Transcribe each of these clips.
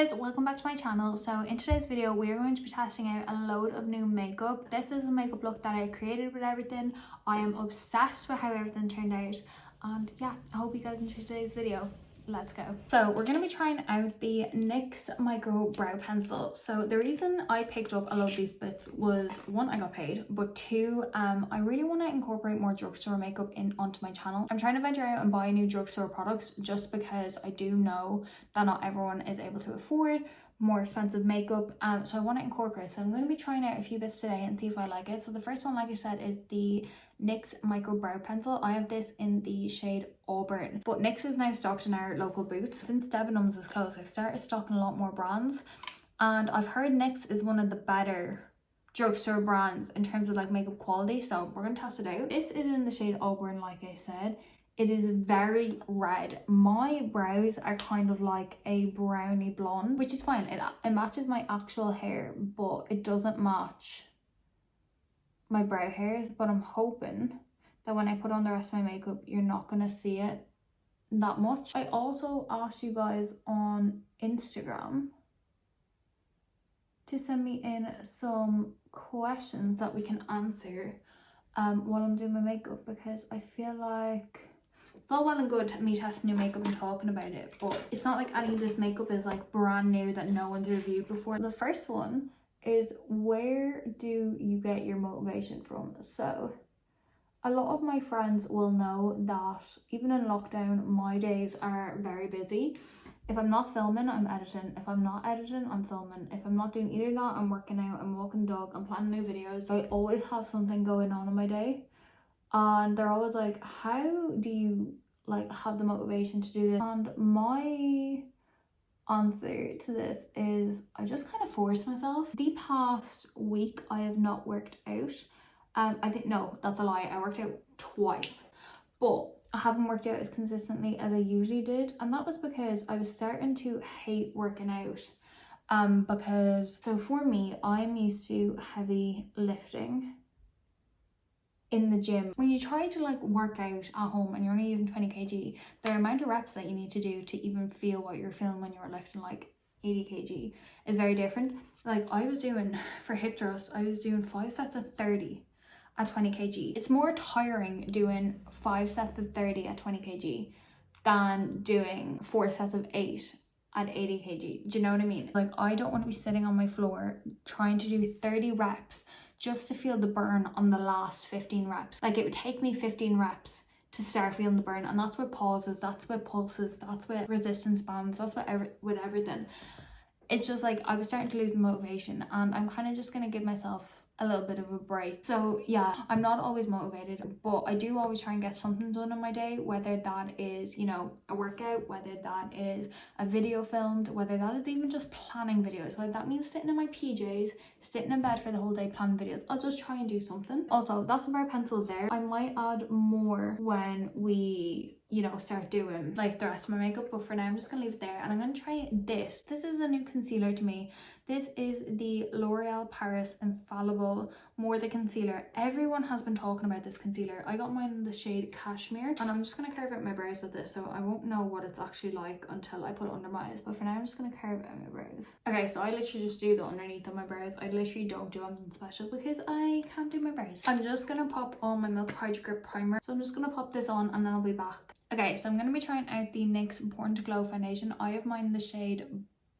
guys, welcome back to my channel. So in today's video we are going to be testing out a load of new makeup. This is a makeup look that I created with everything. I am obsessed with how everything turned out, and yeah, I hope you guys enjoy today's video. Let's go. So we're going to be trying out the NYX micro brow pencil. So the reason I picked up a lot of these bits was, one, I got paid, but two, I really want to incorporate more drugstore makeup onto my channel. I'm trying to venture out and buy new drugstore products just because I do know that not everyone is able to afford more expensive makeup, so I want to incorporate. So I'm going to be trying out a few bits today and see if I like it. So the first one, like I said, is the NYX micro brow pencil. I have this in the shade Auburn, but NYX is now stocked in our local booths. Since Debenhams is closed, I've started stocking a lot more brands, and I've heard NYX is one of the better drugstore brands in terms of like makeup quality, so we're going to test it out. This is in the shade Auburn, like I said. It is very red. My brows are kind of like a brownie blonde, which is fine. It matches my actual hair, but it doesn't match my brow hairs. But I'm hoping that when I put on the rest of my makeup, you're not going to see it that much. I also asked you guys on Instagram to send me in some questions that we can answer while I'm doing my makeup, because I feel like it's all well and good me testing new makeup and talking about it, but it's not like any of this makeup is like brand new that no one's reviewed before. The first one is, where do you get your motivation from? So a lot of my friends will know that even in lockdown, my days are very busy. If I'm not filming, I'm editing. If I'm not editing, I'm filming. If I'm not doing either of that, I'm working out, I'm walking the dog, I'm planning new videos. I always have something going on in my day. And they're always like, how do you like have the motivation to do this? And my answer to this is, I just kind of force myself. The past week I have not worked out. I think, no, that's a lie, I worked out twice, but I haven't worked out as consistently as I usually did, and that was because I was starting to hate working out. Because so for me, I'm used to heavy lifting in the gym. When you try to like work out at home and you're only using 20 kg, the amount of reps that you need to do to even feel what you're feeling when you're lifting like 80 kg is very different. Like I was doing, for hip thrusts, I was doing 5 sets of 30 at 20 kg. It's more tiring doing 5 sets of 30 at 20 kg than doing 4 sets of 8 at 80 kg. Do you know what I mean? Like I don't want to be sitting on my floor trying to do 30 reps just to feel the burn on the last 15 reps. Like it would take me 15 reps to start feeling the burn, and that's with pauses, that's with pulses, that's with resistance bands, that's with everything. It's just like I was starting to lose the motivation, and I'm kind of just going to give myself a little bit of a break. So yeah, I'm not always motivated, but I do always try and get something done in my day, whether that is, you know, a workout, whether that is a video filmed, whether that is even just planning videos, whether that means sitting in my PJs, sitting in bed for the whole day planning videos. I'll just try and do something. Also, that's the brow pencil there. I might add more when we, you know, start doing like the rest of my makeup, but for now I'm just gonna leave it there, and I'm gonna try this. This is a new concealer to me. This is the L'Oreal Paris Infallible More the Concealer. Everyone has been talking about this concealer. I got mine in the shade Cashmere, and I'm just going to carve out my brows with this, so I won't know what it's actually like until I put it under my eyes, but for now I'm just going to carve out my brows. Okay, so I literally just do the underneath of my brows. I literally don't do anything special because I can't do my brows. I'm just going to pop on my Milk Hydro Grip Primer, so I'm just going to pop this on and then I'll be back. Okay, so I'm going to be trying out the NYX Born to Glow foundation. I have mine in the shade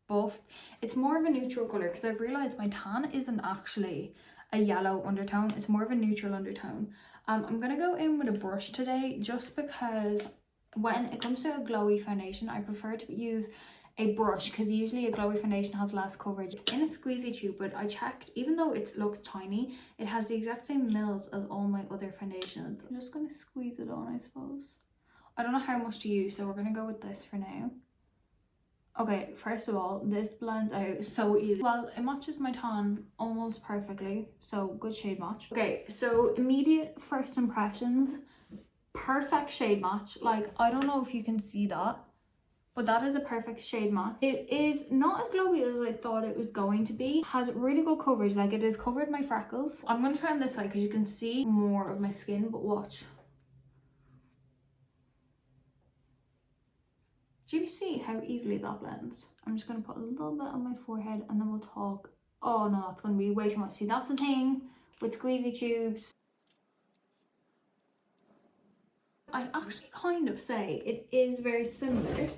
Buff. It's more of a neutral color because I've realized my tan isn't actually a yellow undertone, it's more of a neutral undertone. I'm gonna go in with a brush today just because when it comes to a glowy foundation, I prefer to use a brush because usually a glowy foundation has less coverage. It's in a squeezy tube, but I checked, even though it looks tiny, it has the exact same mils as all my other foundations. I'm just gonna squeeze it on, I suppose. I don't know how much to use, so we're gonna go with this for now. Okay, first of all, this blends out so easy. Well, it matches my tan almost perfectly, so good shade match. Okay, so immediate first impressions, perfect shade match. Like, I don't know if you can see that, but that is a perfect shade match. It is not as glowy as I thought it was going to be. It has really good coverage, like it has covered my freckles. I'm gonna try on this side because you can see more of my skin, but watch. Do you see how easily that blends? I'm just going to put a little bit on my forehead and then we'll talk. Oh no, that's going to be way too much. See, that's the thing with squeezy tubes. I'd actually kind of say it is very similar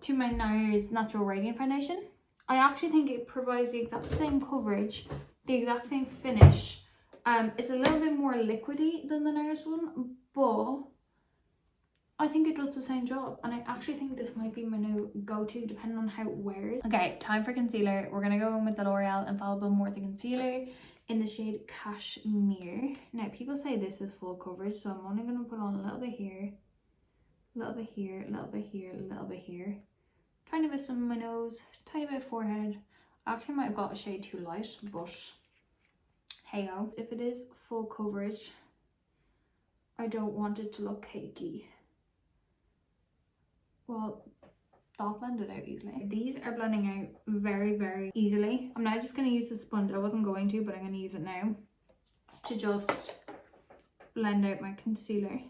to my Nars Natural Radiant Foundation. I actually think it provides the exact same coverage, the exact same finish. It's a little bit more liquidy than the Nars one, but I think it does the same job, and I actually think this might be my new go-to depending on how it wears. Okay, time for concealer. We're gonna go in with the L'Oreal Infallible Morphe Concealer in the shade Cashmere. Now, people say this is full coverage, so I'm only gonna put on a little bit here, a little bit here, a little bit here, a little bit here. Tiny bit on my nose, tiny bit of forehead. I actually might have got a shade too light, but hey-o. If it is full coverage, I don't want it to look cakey. Well, that'll blend it out easily. These are blending out very, very easily. I'm now just going to use the sponge. I wasn't going to, but I'm going to use it now to just blend out my concealer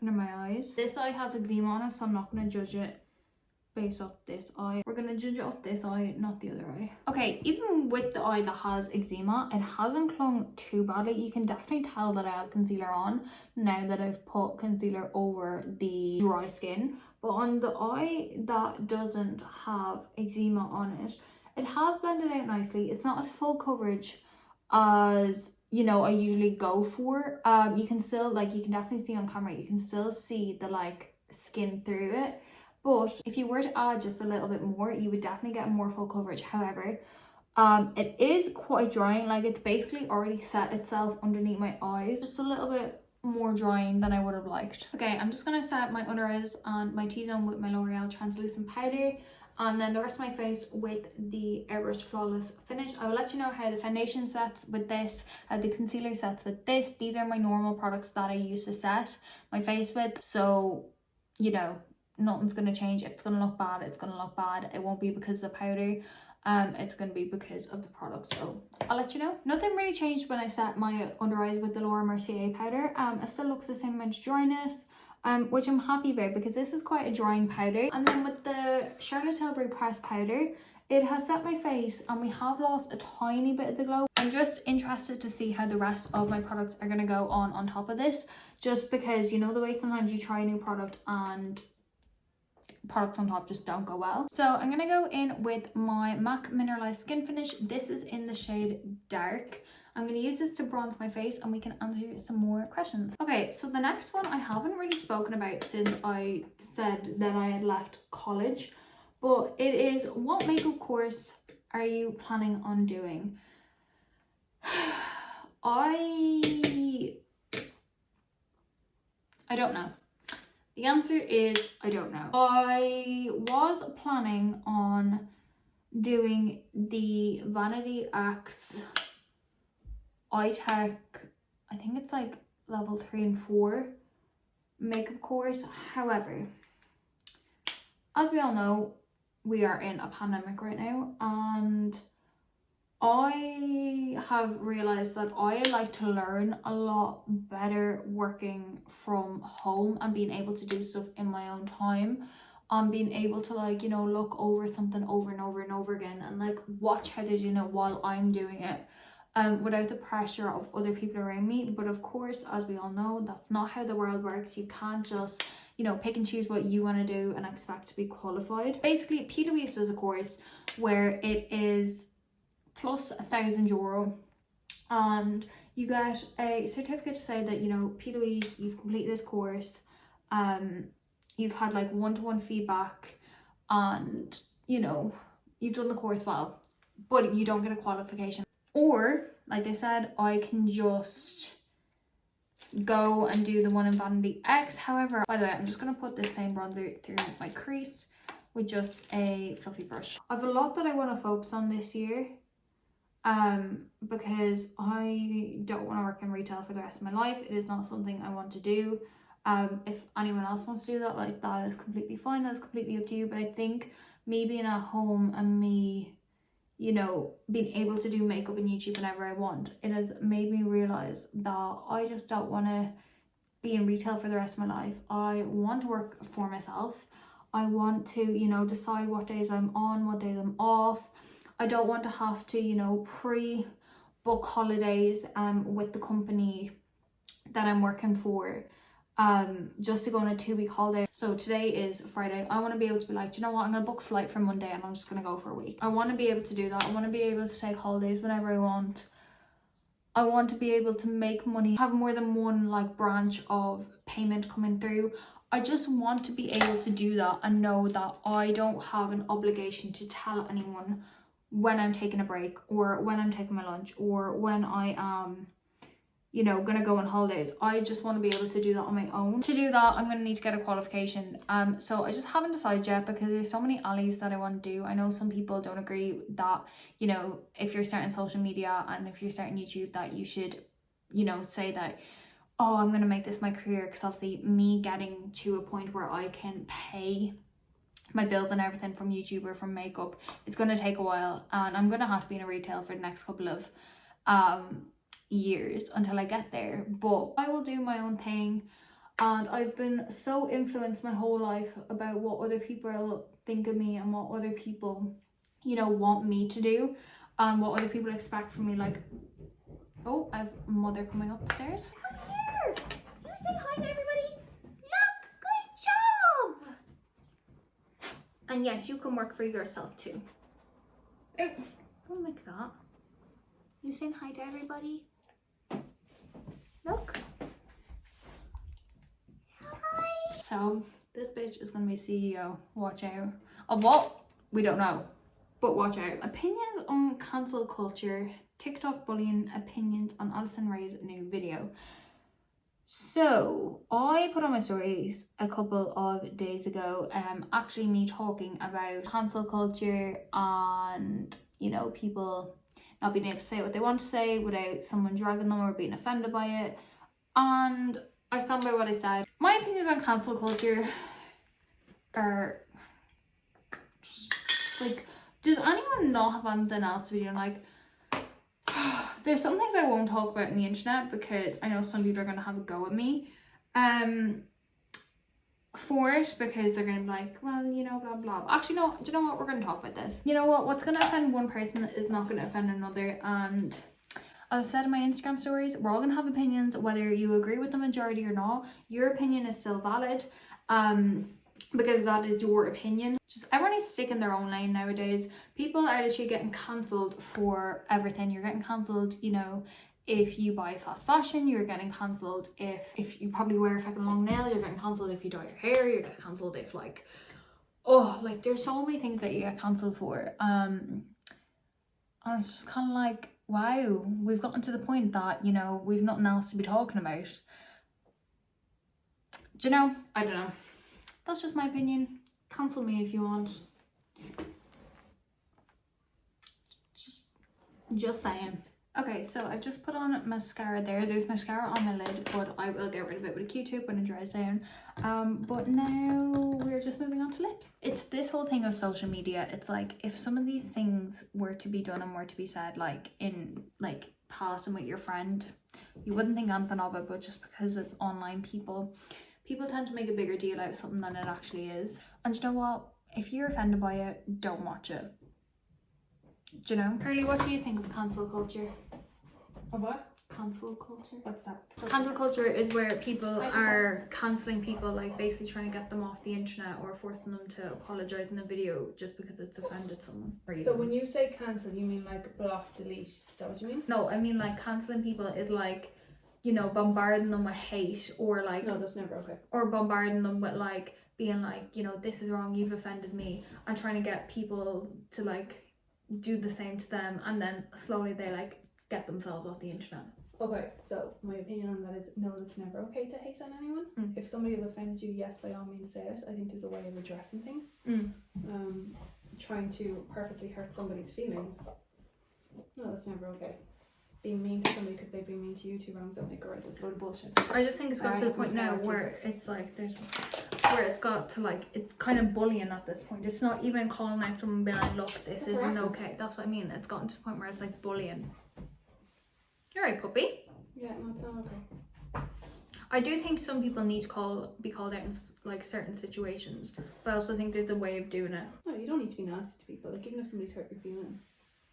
under my eyes. This eye has eczema on it, so I'm not going to judge it based off this eye. We're going to judge it off this eye, not the other eye. Okay, even with the eye that has eczema, it hasn't clung too badly. You can definitely tell that I have concealer on now that I've put concealer over the dry skin. But on the eye that doesn't have eczema on it, it has blended out nicely. It's not as full coverage as, you know, I usually go for. You can still, like, you can definitely see on camera, you can still see the, like, skin through it. But if you were to add just a little bit more, you would definitely get more full coverage. However, it is quite drying. Like, it's basically already set itself underneath my eyes. Just a little bit more drying than I would have liked. Okay, I'm just going to set my under eyes and my T-zone with my L'Oreal translucent powder. And then the rest of my face with the Airbrush Flawless Finish. I will let you know how the foundation sets with this, the concealer sets with this. These are my normal products that I use to set my face with. So, you know, nothing's going to change. If it's going to look bad, it's going to look bad. It won't be because of the powder. It's going to be because of the product. So I'll let you know. Nothing really changed when I set my under eyes with the Laura Mercier powder. It still looks the same amount of dryness, which I'm happy about because this is quite a drying powder. And then with the Charlotte Tilbury pressed powder, it has set my face and we have lost a tiny bit of the glow. I'm just interested to see how the rest of my products are going to go on top of this, just because, you know, the way sometimes you try a new product and products on top just don't go well. So I'm gonna go in with my MAC Mineralize Skin Finish. This is in the shade Dark. I'm gonna use this to bronze my face and we can answer some more questions. Okay, so the next one I haven't really spoken about since I said that I had left college, but it is, what makeup course are you planning on doing? I don't know. The answer is I don't know. I was planning on doing the Vanity X eye tech, I think it's like level 3 and 4 makeup course. However, as we all know, we are in a pandemic right now, and I have realized that I like to learn a lot better working from home and being able to do stuff in my own time, and being able to, like, you know, look over something over and over and over again and like watch how they're doing it while I'm doing it, without the pressure of other people around me. But of course, as we all know, that's not how the world works. You can't just, you know, pick and choose what you want to do and expect to be qualified. Basically, PLouise does a course where it is plus €1,000 and you get a certificate to say that, you know, PLouise, you've completed this course, you've had like one-to-one feedback, and, you know, you've done the course well, but you don't get a qualification. Or, like I said, I can just go and do the one in Vanity X. However, by the way, I'm just going to put this same bronzer through my crease with just a fluffy brush. I have a lot that I want to focus on this year, because I don't want to work in retail for the rest of my life. It is not something I want to do. If anyone else wants to do that, like, that is completely fine. That's completely up to you. But I think me being at home and me, you know, being able to do makeup and YouTube whenever I want, it has made me realize that I just don't want to be in retail for the rest of my life. I want to work for myself. I want to, you know, decide what days I'm on, what days I'm off. I don't want to have to, you know, pre-book holidays with the company that I'm working for just to go on a 2-week holiday. So today is Friday. I want to be able to be like, do you know what, I'm going to book a flight for Monday and I'm just going to go for a week. I want to be able to do that. I want to be able to take holidays whenever I want. I want to be able to make money, have more than one like branch of payment coming through. I just want to be able to do that and know that I don't have an obligation to tell anyone when I'm taking a break or when I'm taking my lunch or when I am, you know, gonna go on holidays. I just want to be able to do that on my own. To do that, I'm gonna need to get a qualification. So I just haven't decided yet because there's so many alleys that I want to do. I know some people don't agree that, you know, if you're starting social media and if you're starting YouTube, that you should, you know, say that, oh, I'm gonna make this my career, because obviously me getting to a point where I can pay my bills and everything from YouTube or from makeup, it's gonna take a while, and I'm gonna have to be in a retail for the next couple of years until I get there. But I will do my own thing, and I've been so influenced my whole life about what other people think of me and what other people, you know, want me to do and what other people expect from me. Like, oh, I have mother coming upstairs. Come here, you say hi to everybody. Look, good job. And yes, you can work for yourself too. Oh, don't like that. You saying hi to everybody? Look. Hi. So this bitch is gonna be CEO. Watch out. Of what? We don't know. But watch out. Opinions on cancel culture. TikTok bullying. Opinions on Addison Rae's new video. So I put on my stories a couple of days ago, actually me talking about cancel culture and, you know, people not being able to say what they want to say without someone dragging them or being offended by it. And I stand by what I said. My opinions on cancel culture are just, like, does anyone not have anything else to be doing? Like, there's some things I won't talk about on the internet because I know some people are going to have a go at me for it, because they're going to be like, well, you know, blah blah. Actually, no, do you know what, we're going to talk about this. You know what's going to offend one person is not going to offend another. And as I said in my Instagram stories, we're all going to have opinions, whether you agree with the majority or not. Your opinion is still valid, because that is your opinion. Just everyone needs to stick in their own lane nowadays. People are literally getting cancelled for everything. You're getting cancelled, you know, if you buy fast fashion, you're getting cancelled if you probably wear fucking long nails, you're getting cancelled if you dye your hair, you're getting cancelled if, like, oh, like, there's so many things that you get cancelled for. And it's just kind of like, wow, we've gotten to the point that, you know, we've nothing else to be talking about. Do you know? I don't know. That's just my opinion. Cancel me if you want. Just saying. Okay, so I've just put on mascara there. There's mascara on my lid, but I will get rid of it with a Q-tip when it dries down. But now we're just moving on to lips. It's this whole thing of social media. It's like, if some of these things were to be done and were to be said, like in like passing with your friend, you wouldn't think anything of it, but just because it's online, people tend to make a bigger deal out of something than it actually is. And you know what? If you're offended by it, don't watch it. Do you know? Curly, what do you think of cancel culture? Of what? Cancel culture. What's that? Cancel culture is where people are cancelling people, like basically trying to get them off the internet or forcing them to apologise in a video just because it's offended someone. So when you say cancel, you mean like block, delete? Is that what you mean? No, I mean like cancelling people is like, you know, bombarding them with hate, or like, no, that's never okay. Or bombarding them with like being like, you know, this is wrong, you've offended me, and trying to get people to like do the same to them, and then slowly they like get themselves off the internet. Okay, so my opinion on that is no, it's never okay to hate on anyone. If somebody has offended you, yes, by all means say it. I think there's a way of addressing things. Trying to purposely hurt somebody's feelings, no, that's never okay. Being mean to somebody because they've been mean to you, two wrongs don't make a right. That's a load of bullshit. I just think it's got to the point now where it's like where it's got to like, it's kind of bullying at this point. It's not even calling out someone being like, look, this isn't okay. That's what I mean. It's gotten to the point where it's like bullying. You're right, puppy. Yeah, no, it's not okay. I do think some people need to be called out in like certain situations, but I also think there's a way of doing it. No, you don't need to be nasty to people. Like, even if somebody's hurt your feelings,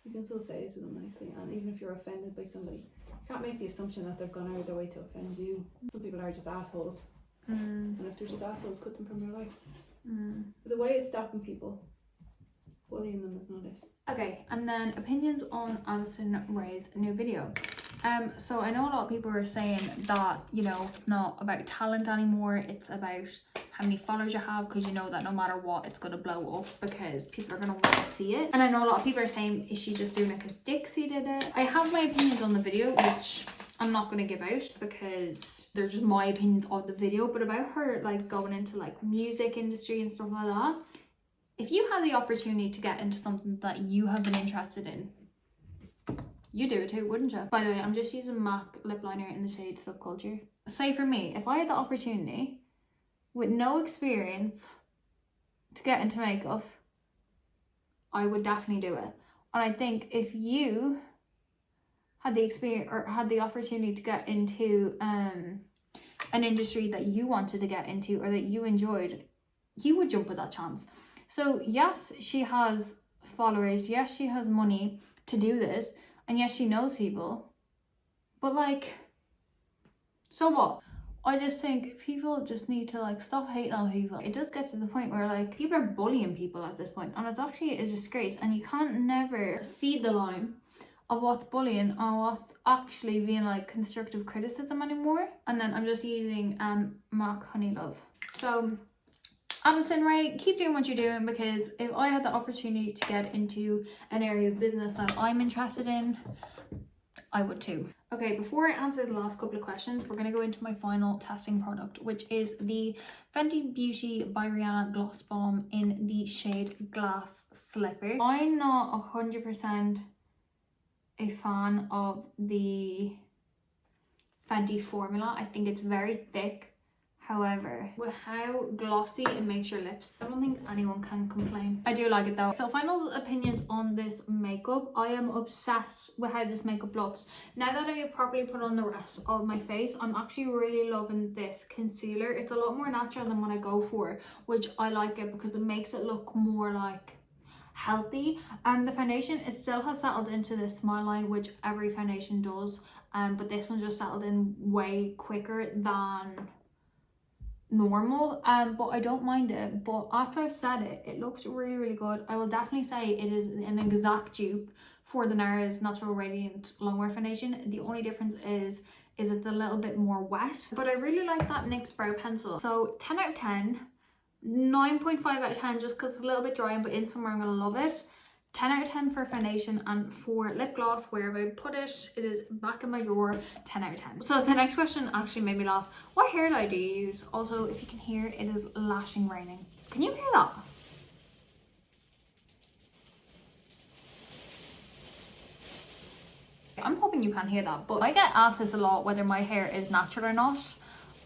you can still say it to them nicely. And even if you're offended by somebody, you can't make the assumption that they've gone out of their way to offend you. Some people are just assholes. And if they're just assholes, cut them from your life. There's a way of stopping people. Bullying them is not it. Okay, and then opinions on Addison Rae's new video. So I know a lot of people are saying that, you know, it's not about talent anymore, it's about how many followers you have, because you know that no matter what, it's going to blow up because people are going to want to see it. And I know a lot of people are saying, is she just doing it because Dixie did it? I have my opinions on the video, which I'm not going to give out because they're just my opinions of the video, but about her like going into like music industry and stuff like that. If you had the opportunity to get into something that you have been interested in, you do it too, wouldn't you? By the way, I'm just using MAC lip liner in the shade Subculture. Say for me, if I had the opportunity with no experience to get into makeup, I would definitely do it. And I think if you had the experience or had the opportunity to get into an industry that you wanted to get into or that you enjoyed, you would jump at that chance. So yes, she has followers, yes, she has money to do this, and yes, she knows people, but like, so what? I just think people just need to like stop hating on people. It does get to the point where like people are bullying people at this point, and it's actually a disgrace, and you can't never see the line of what's bullying and what's actually being like constructive criticism anymore. And then I'm just using MAC Honey Love. So Addison Rae, keep doing what you're doing, because if I had the opportunity to get into an area of business that I'm interested in, I would too. Okay, before I answer the last couple of questions, we're going to go into my final testing product, which is the Fenty Beauty by Rihanna Gloss Bomb in the shade Glass Slipper. I'm not 100% a fan of the Fenty formula. I think it's very thick. However, with how glossy it makes your lips, I don't think anyone can complain. I do like it though. So final opinions on this makeup. I am obsessed with how this makeup looks. Now that I have properly put on the rest of my face, I'm actually really loving this concealer. It's a lot more natural than what I go for, which I like it because it makes it look more like healthy. The foundation, it still has settled into this smile line, which every foundation does, but this one just settled in way quicker than normal, but I don't mind it. But after I've said it, it looks really good. I will definitely say it is an exact dupe for the Nars Natural Radiant Longwear foundation. The only difference is it's a little bit more wet, but I really like that NYX brow pencil. So 10 out of 10, 9.5 out of 10 just because it's a little bit dry, but in summer I'm gonna love it. 10 out of 10 for foundation, and for lip gloss, wherever I put it, it is back in my drawer, 10 out of 10. So the next question actually made me laugh. What hair dye do you use? Also, if you can hear, it is lashing raining. Can you hear that? I'm hoping you can't hear that, but I get asked this a lot, whether my hair is natural or not.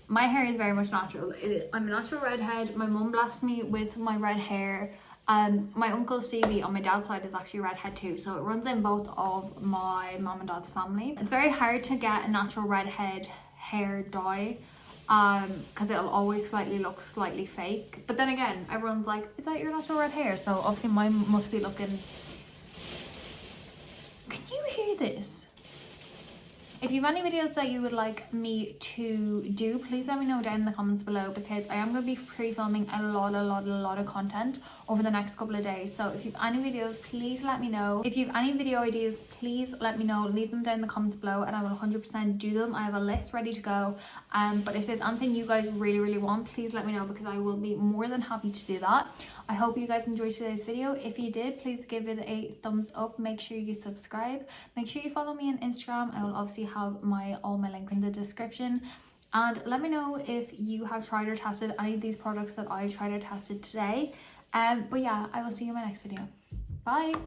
My hair is very much natural. I'm a natural redhead. My mum blessed me with my red hair. My uncle Stevie on my dad's side is actually a redhead too, so it runs in both of my mum and dad's family. It's very hard to get a natural redhead hair dye because it'll always look slightly fake. But then again, everyone's like, is that your natural red hair? So obviously mine must be looking... Can you hear this? If you have any videos that you would like me to do, please let me know down in the comments below, because I am going to be pre-filming a lot of content over the next couple of days. So if you have any videos, please let me know. If you have any video ideas, please let me know. Leave them down in the comments below and I will 100% do them. I have a list ready to go. But if there's anything you guys really want, please let me know, because I will be more than happy to do that. I hope you guys enjoyed today's video. If you did, please give it a thumbs up. Make sure you subscribe. Make sure you follow me on Instagram. I will obviously have all my links in the description. And let me know if you have tried or tested any of these products that I've tried or tested today. But yeah, I will see you in my next video. Bye.